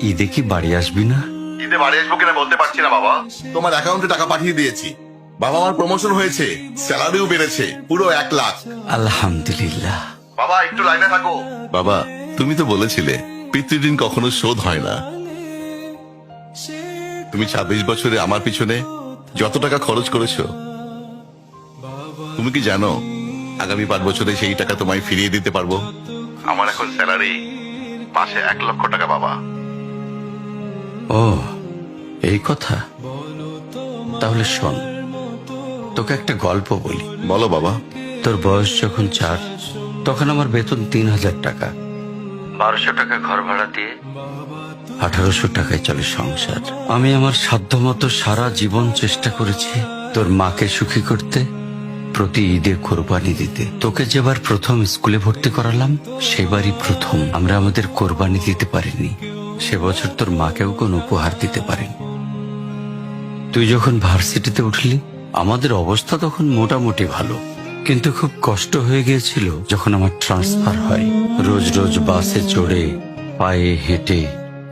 ঈদে কি বাড়ি আসবি না? ঈদে বাড়ি আসবো কিনা বলতে পারছি না বাবা। তোমার অ্যাকাউন্টে টাকা পাঠিয়ে দিয়েছি। বাবা, আমার প্রমোশন হয়েছে, স্যালারিও বেড়েছে, পুরো 1 লাখ। আলহামদুলিল্লাহ। বাবা, একটু লাইনে থাকো। বাবা, তুমি তো বলেছিলে পিতৃঋণ কখনো শোধ হয় না। তুমি 26 বছরে আমার পিছনে যত টাকা খরচ করেছো, তুমি কি জানো আগামী 5 বছরে সেই টাকা তোমায় ফিরিয়ে দিতে পারবো? আমার এখন স্যালারি মাসে 1 লক্ষ টাকা বাবা। ও, এই কথা। তাহলে শোন, তোকে একটা গল্প বলি। বলো বাবা। তোর বয়স যখন 4, তখন আমার বেতন 3,000 টাকা। 1200 টাকা ঘর ভাড়া দিয়ে 1800 টাকায় চলে সংসার। আমি আমার সাধ্যমতো সারা জীবন চেষ্টা করেছি তোর মাকে সুখী করতে, প্রতি ঈদে কোরবানি দিতে। তোকে যেবার প্রথম স্কুলে ভর্তি করালাম, সেবারই প্রথম আমরা আমাদের কোরবানি দিতে পারিনি। সে বছর তোর মাকেও কোনো উপহার দিতে পারিনি। তুই যখন ভার্সিটিতে উঠলি, আমাদের অবস্থা তখন মোটামুটি ভালো, কিন্তু খুব কষ্ট হয়ে গিয়েছিল যখন আমার ট্রান্সফার হয়। রোজ রোজ বাসে চড়ে, পায়ে হেঁটে,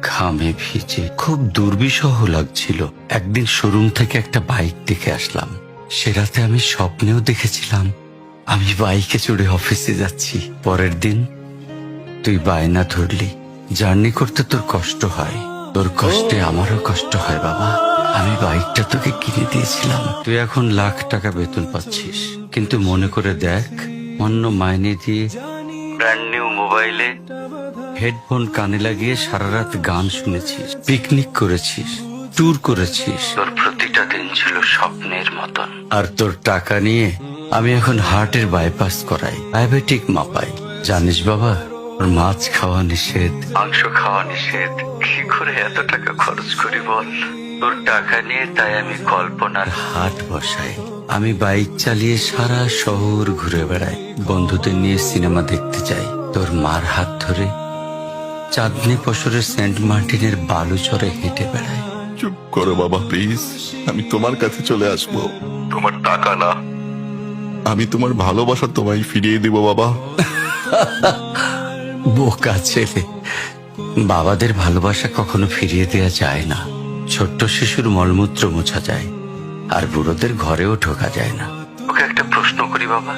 ঘামে ভিজে খুব দুর্বিষহ লাগছিল। একদিন শোরুম থেকে একটা বাইক দেখে আসলাম। সে রাতে আমি স্বপ্নেও দেখেছিলাম আমি বাইকে চড়ে অফিসে যাচ্ছি। পরের দিন তুই বায়না ধরলি, জার্নি করতে তোর কষ্ট হয়। তোর কষ্টে আমারও কষ্ট হয় বাবা। আমি বাইকটা তোকে কিনে দিয়েছিলাম। তুই এখন লাখ টাকা বেতন পাচ্ছিস, কিন্তু মনে করে দেখ, অন্য মাইনে দিয়ে ব্র্যান্ড নিউ মোবাইলে হেডফোন কানে লাগিয়ে সারা রাত গান শুনেছিস, পিকনিক করেছিস, ট্যুর করেছিস। তোর প্রতিটা দিন ছিল স্বপ্নের মতন। আর তোর টাকা নিয়ে আমি এখন হার্টের বাইপাস করাই, ডায়াবেটিক মাপাই। জানিস বাবা, ওর মাছ খাওয়া নিষেধ, মাংস খাওয়া নিষেধ। কি করে এত টাকা খরচ করি বল? তোর টাকা নিয়ে তাই আমি কল্পনার হাট বসাই। আমি বাইক চালিয়ে সারা শহর ঘুরে বেড়াই, বন্ধুদের নিয়ে সিনেমা দেখতে যাই। তোর মার হাত ধরে চাঁদনি পশরের সেন্ট মার্টিনের বালুচরে হেঁটে বেড়াই। চুপ করো বাবা প্লিজ। আমি তোমার কাছে চলে আসবো, তোমার টাকা না, আমি তোমার ভালোবাসা তোমায় ফিরিয়ে দিব বাবা। বোকা ছেলে, বাবাদের ভালোবাসা কখনো ফিরিয়ে দেয়া যায় না। ছোট্ট শিশুর মলমূত্র মোছা যায়, আর বুড়োদের ঘরেও ঢোকা যায় না। ওকে একটা প্রশ্ন করি বাবা,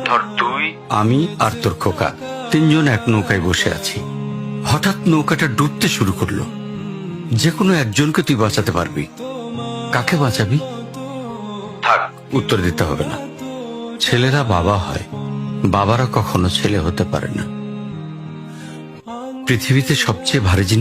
ধর তুই, আমি আর তোর খোকা তিনজন এক নৌকায় বসে আছি। হঠাৎ নৌকাটা ডুবতে শুরু করলো। যে কোনো একজনকে তুই বাঁচাতে পারবি, কাকে বাঁচাবি? থাক, উত্তর দিতে হবে না। ছেলেরা বাবা হয়, বাবারা কখনো ছেলে হতে পারে না। পৃথিবীতে সবচেয়ে ভারী জিনিস